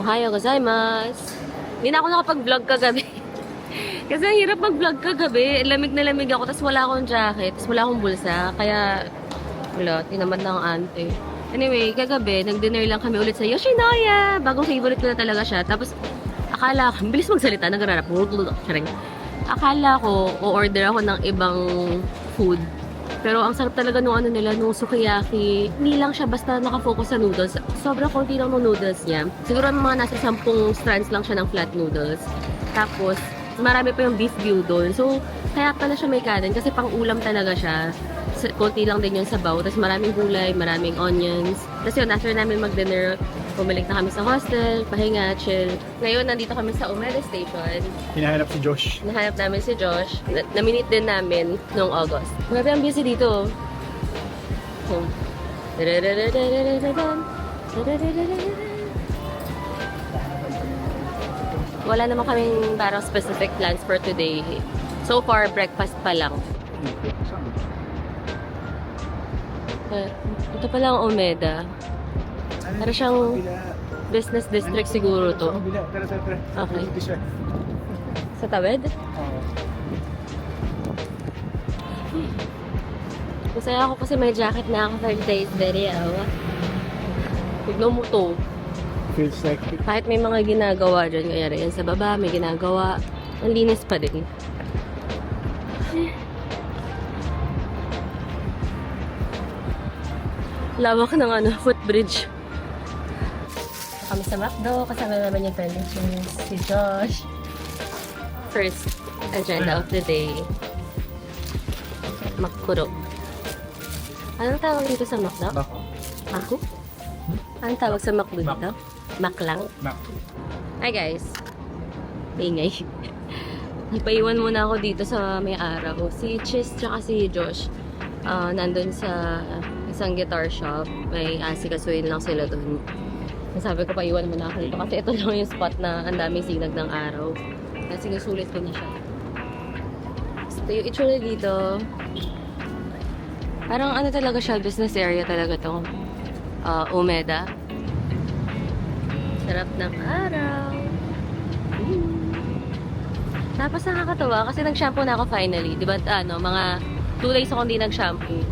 Ohayo gozaimasu. Hindi na ako nakapag-vlog kagabi. Kasi ang hirap mag-vlog kagabi. Lamig na lamig ako, tapos wala akong jacket, tapos wala akong bulsa. Kaya, wala, tinamad na ang ante. Anyway, kagabi, nag-dinner lang kami ulit sa Yoshinoya. Bagong favorite ko na talaga siya. Tapos, akala ko, bilis magsalita, nag-rarap. Akala ko, o-order ako ng ibang food. Pero ang sarap talaga nung ano nila, nung sukiyaki. Hindi lang siya basta nakafocus sa noodles. Sobrang konti lang ng noodles niya. Siguro mga nasa 10 strands lang siya ng flat noodles. Tapos, marami pa yung beef gyudon. So, kaya pala siya may kanin kasi pang-ulam talaga siya. Konti lang din yung sabaw. Tapos maraming gulay, maraming onions. Tapos yun, after namin mag-dinner, bumalik na kami sa hostel, pahinga, chill. Ngayon, nandito kami sa Umeda Station. Hinahanap si Josh. Nahanap namin si Josh. Na-meet din namin noong August. Grabe ang busy dito. Oh. Wala naman kaming parang specific plans for today. So far, breakfast pa lang. Ito pala ang Umeda. Para siyang business district siguro to. Okay. Sa tawid? Masaya ako kasi may jacket na ako for today's video. Tignan mo to. Feels like Kahit may mga ginagawa dyan, kaya rin sa baba, may ginagawa. Ang linis pa din. Lawak ng footbridge. Kami sa McDo, kasama naman yung friend si Josh. First agenda of the day. Makuro. Anong tawag dito sa McDo? Ako? Anong tawag sa McDo dito? Mac lang? Mac. Hi guys. Ingay. Nagpaiwan muna ako dito sa may araw. Si Chis tsaka si Josh nandun sa isang guitar shop. May asikasuhin lang sila dun. Sabi ko, paiwan muna ako dito. Kasi ito lang yung spot na ang daming sinag ng araw. Kasi nasulit ko na siya. So, yung itsura dito, parang ano talaga siya, business area talaga to. Umeda. Sarap ng araw. Tapos nakakatawa kasi nag-shampoo na ako finally. Diba, mga 2 days ako hindi nag-shampoo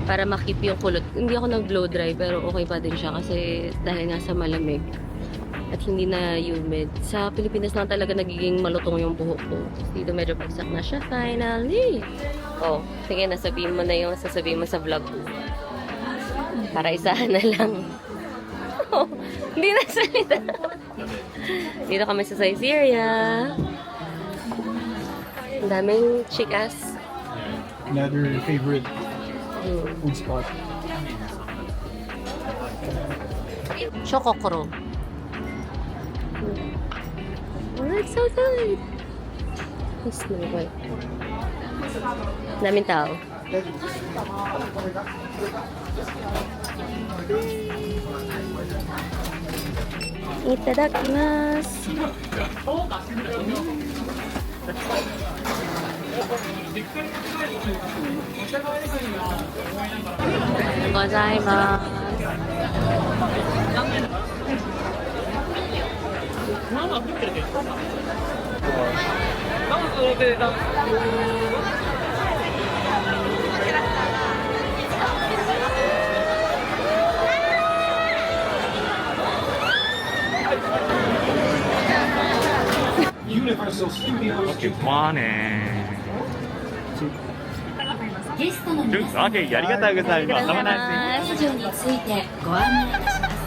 para makip yung kulot. Hindi ako nag-blow dry pero okay pa din siya kasi dahil nga sa malamig at hindi na humid. Sa Pilipinas lang talaga nagiging malutong yung buhok ko. Dito medyo bagsak na siya finally. Oh, sige, nasabihin mo na yung sasabihin mo sa vlog ko. Para isahan na lang. Hindi na salita. Dito kami sa Saizeriya. Ang daming chikas. Another favorite food spot. Chocokoro. Oh, it's so good. It's no way. Daming tao. Itadakimasu. Universal Studios. 그만해. 오케이, ありがとうございます。Have a nice day. 以上についてご案内いたします。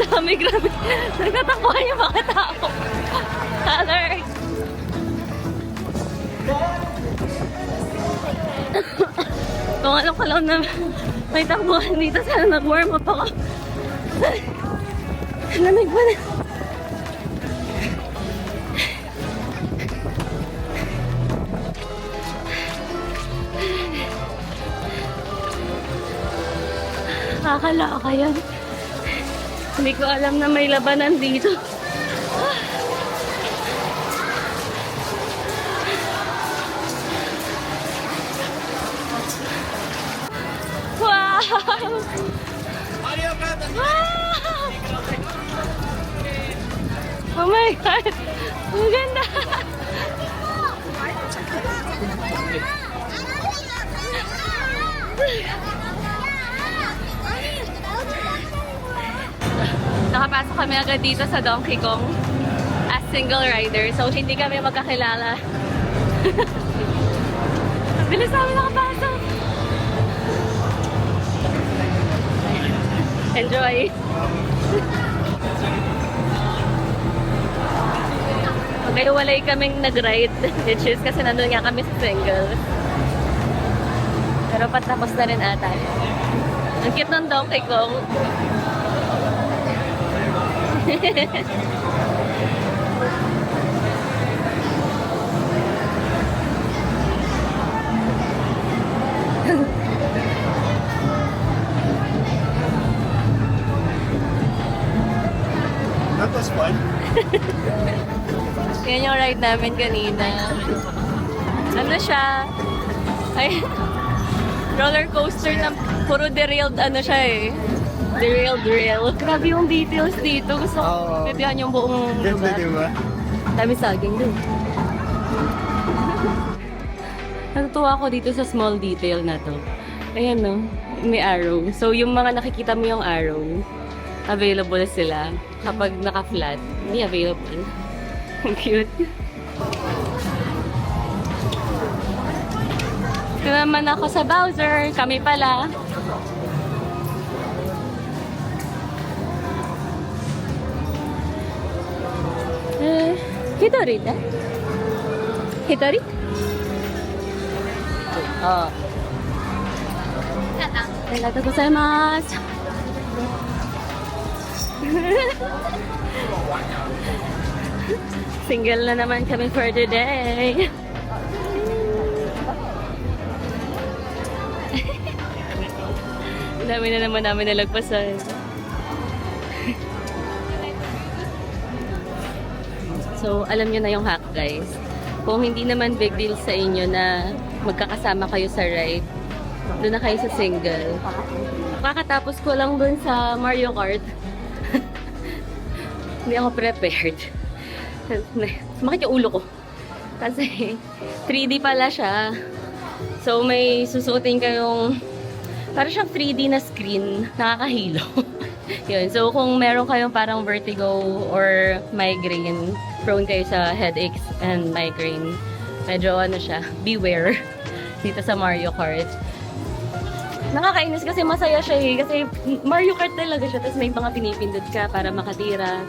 Dami, grabe. Nagtatakbuhan yung mga tao. Alert! Kung alam ko lang na may takbuhan dito, sana nag-warm up ako. Lamig ba na? Nakakalaka yan. Hindi ko alam na may labanan dito. Oh my God! Ang ganda! Nakapasok kami agad dito sa Donkey Kong as single rider. So, hindi kami magkakilala. Bilis namin nakapasok! Enjoy! Kaya walay kaming nag-ride, which is kasi nandun nga kami sa single. Pero patapos na rin ata. Ang cute ng Donkey Kong. That was fun. Yan yung ride namin kanina. Ano siya? Ay, roller coaster na puro derailed ano siya eh. Derailed rail. Grabe yung details dito. Gusto ko titihan yung buong Ganda, lugar. di ba? Dami saging dun. Natutuwa ako dito sa small detail na to. Ayan no, may arrow. So yung mga nakikita mo yung arrow, available sila. Kapag naka-flat, hindi available. Ang cute. Ito naman ako sa Bowser. Kami pala. Hitori da? Hitori? Oh. Arigatou gozaimasu. Single na naman kami for today. Dami na naman namin nalagpasan. So, alam nyo na yung hack, guys. Kung hindi naman big deal sa inyo na magkakasama kayo sa ride, doon na kayo sa single. Kakatapos ko lang doon sa Mario Kart. Hindi ako prepared. Sumakit yung ulo ko. Kasi 3D pala siya. So may susuotin kayong parang siyang 3D na screen. Nakakahilo. Yun. So kung meron kayong parang vertigo or migraine, prone kayo sa headaches and migraine, medyo ano siya, beware dito sa Mario Kart. Nakakainis kasi masaya siya eh. Kasi Mario Kart talaga siya. Tapos may mga pinipindot ka para makatira.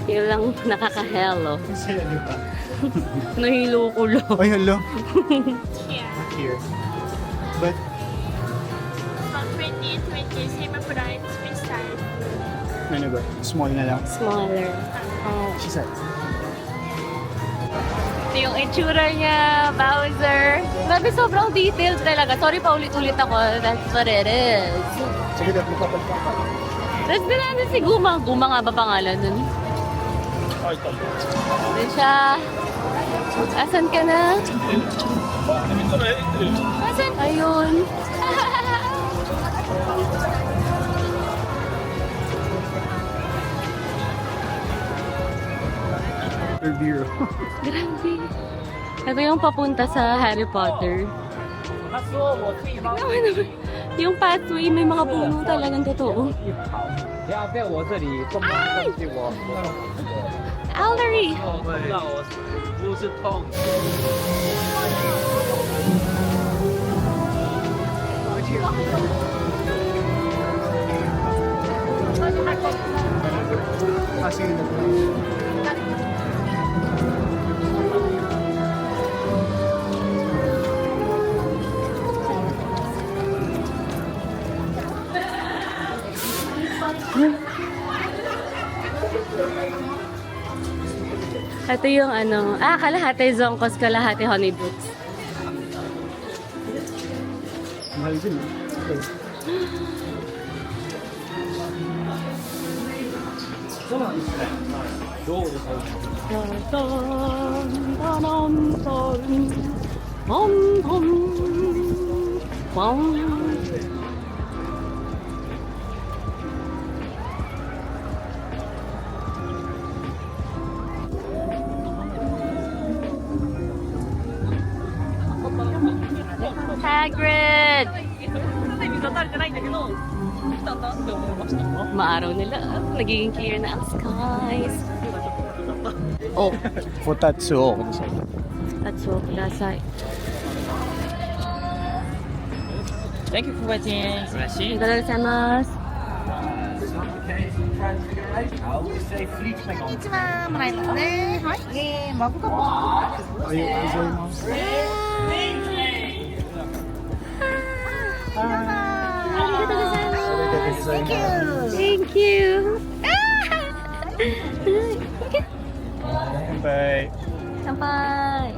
Yun lang nakaka-hello. Masaya, di ba? Nahilo ko lang. Ay, hello. Yeah. Here. But, About 20 same price, free style. ano ba? Small na lang. Smaller. Oh. She said. Ito yung itsura niya, Bowser. Grabe, sobrang detailed talaga. Sorry pa ulit-ulit ako. That's what it is. Sige, dapat magpapagpapag. Tapos dinaan si Guma. Guma nga ba pangalan nun? Doon siya. Asan ka na? Asan? Ayun. Review. Grabe. Ito yung papunta sa Harry Potter. Tingnan mo naman. Yung pathway, may mga puno talagang totoo. Ellery! 不是痛。 Kasi na po. Ito yung ano, kalahati Zonkos, kalahati Honeybooks. Mahal din. Hagrid! Maaraw nila. Nagiging clear na ang skies. Oh, Futatsu. that's so klasay. Thank you for watching. Itadakimasu. Thank you. Bye. Sampai.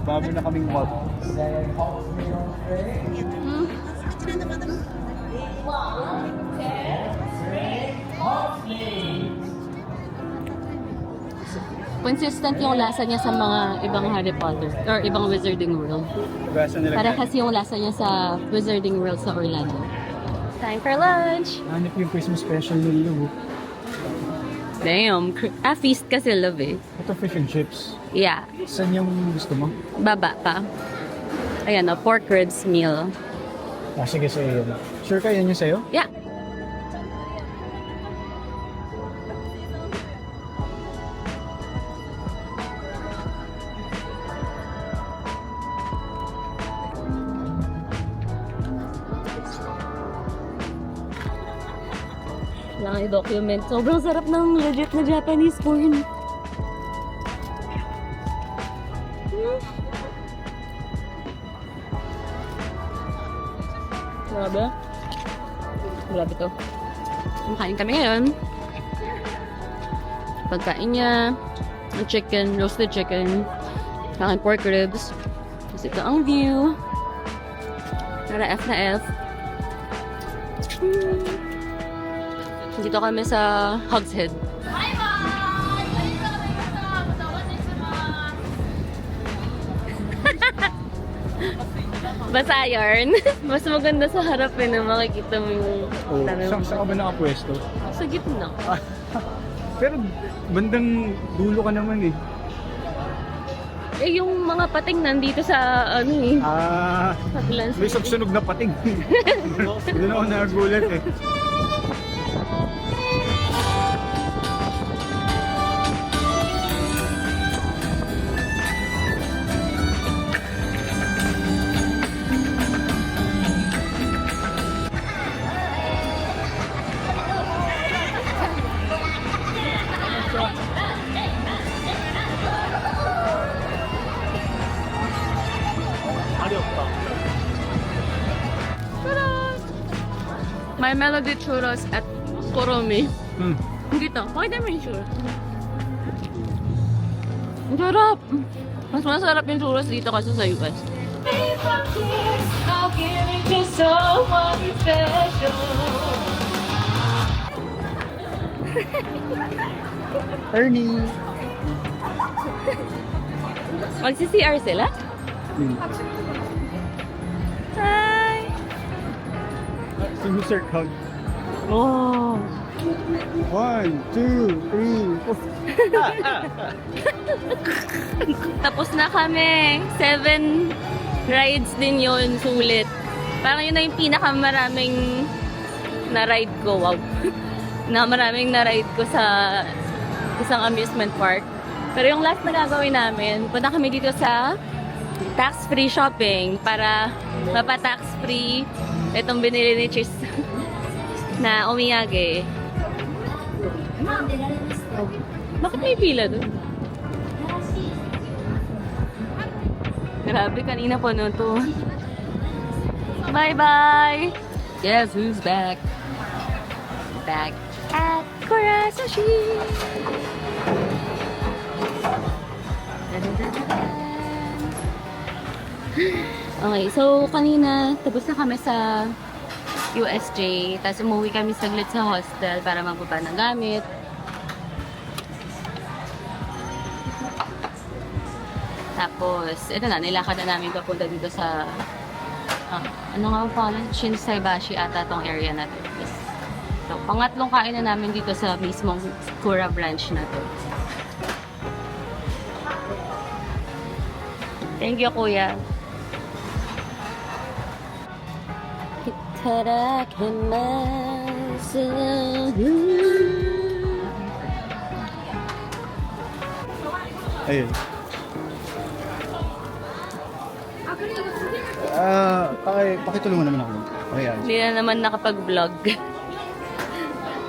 Bago na kaming mod. Consistent yung lasa niya sa mga ibang Harry Potter or ibang Wizarding World. Gasa nila. Para kasi yung lasa niya sa Wizarding World sa Orlando. Time for lunch! Hanip yung Christmas special ni Lou. Damn! Feast kasi love eh. Ito fish and chips. Yeah. Saan yung gusto mo? Baba pa. Ayan o, pork ribs meal. Ah, sige sa'yo yun. Sure ka yan yung sa'yo? Yeah. Lang i-document. Sobrang sarap ng legit na Japanese porn. Grabe. Grabe to. Kumakain kami ngayon. Pagkain niya, ang chicken, roasted chicken, aking pork ribs. Tapos ito ang view. Tara, F na F. Dito kami sa Hogs Head. Basta yarn. Mas maganda sa harap eh na makikita mo yung Oo. Saan ka ba nakapwesto? sa gitna. Pero bandang dulo ka naman eh. Eh, yung mga pating nandito sa, ano eh, Ah, sa glance. may sunog na pating. Doon ako nagulat eh. My Melody Churros at Koromi. Hmm. Dito, pakita mo yung churros. Ang sarap! Mas masarap yung churros dito kasi sa US. I'll give it to someone special. Ernie! Magsi-CR sila? Hmm. Hi! Si Mr. Hug. Oh! 1, 2, 3, 4. Tapos na kami. 7 rides din yon, sulit. Parang yun na yung pinakamaraming na-ride ko. Wow. na maraming na-ride ko sa isang amusement park. Pero yung last na gagawin namin, punta kami dito sa tax-free shopping para mapa-tax-free itong binili ni Chis na omiyage. Bakit may pila doon? Grabe, kanina po no to. Bye-bye! Guess who's back? Back at Kurasashi! Okay, so kanina tapos na kami sa USJ, tapos umuwi kami saglit sa hostel para magbaba ng gamit. Tapos, ito na, nilakad na namin papunta dito sa ano nga ang pangalan? Shinsaibashi ata tong area na to. So, pangatlong kain na namin dito sa mismong Kura branch na to. Thank you, Kuya. Itadakimasu. Ayun. Pakitulungan naman ako. Ayan. Hindi na naman nakapag-vlog.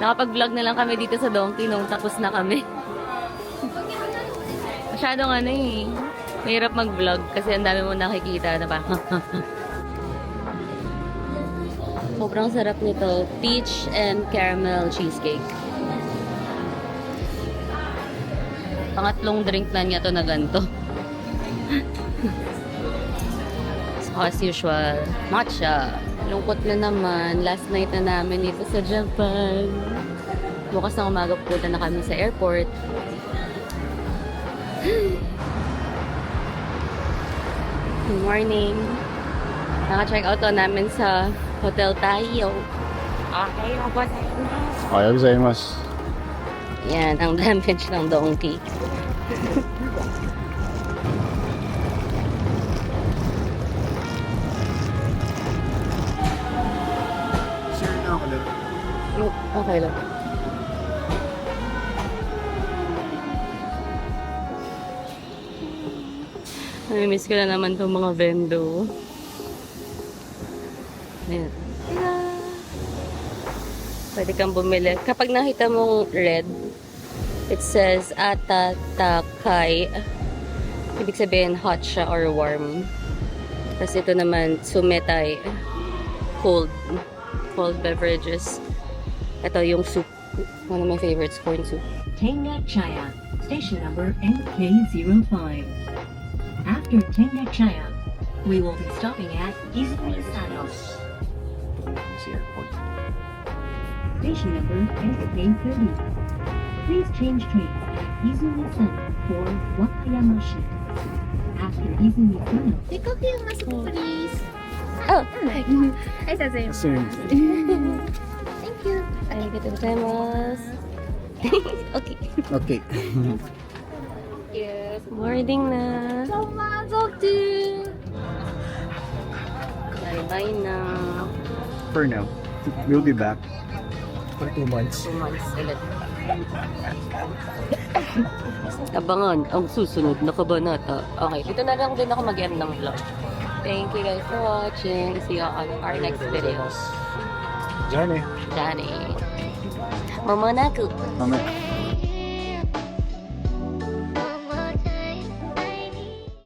Nakapag-vlog na lang kami dito sa Donkey nung tapos na kami. Masyadong ano eh. Mahirap mag-vlog kasi ang dami mo nakikita na ba? Sobrang sarap nito. Peach and caramel cheesecake. Pangatlong drink na niya to na ganito. So, as usual, matcha. Lungkot na naman. Last night na namin dito sa Japan. Bukas ng umaga pupunta na kami sa airport. Good morning. Naka-check out na namin sa Hotel Taiyo. Okay, po sa Ayaw gozaimasu. Yan, ang damage ng donkey. Share na ako lang. Okay lang. Namimiss ko na naman itong mga vendo. Ayan. Pwede kang bumili. Kapag nakita mong red, it says Atatakai. Ibig sabihin hot siya or warm. Tapos ito naman, Sumetai. Cold. Cold beverages. Ito yung soup. One of my favorites, corn soup. Tenga Chaya, station number NK05. After Tenga Chaya, we will be stopping at Izumi Sano. Station number NK30. Please change train at Izumi Sano for Wakayamashi. After Izumi Sano, Oh! Kasi, Arigatou gozaimasu. Okay. okay. Yes, morning na. Bye-bye na. For now, we'll be back. For 2 months. 2 months ulit. Abangan ang susunod na kabanata. Okay, dito na lang din ako mag-end ng vlog. Thank you guys for watching. See you on our next videos. Johnny. Johnny. Momonaku. Mamaya.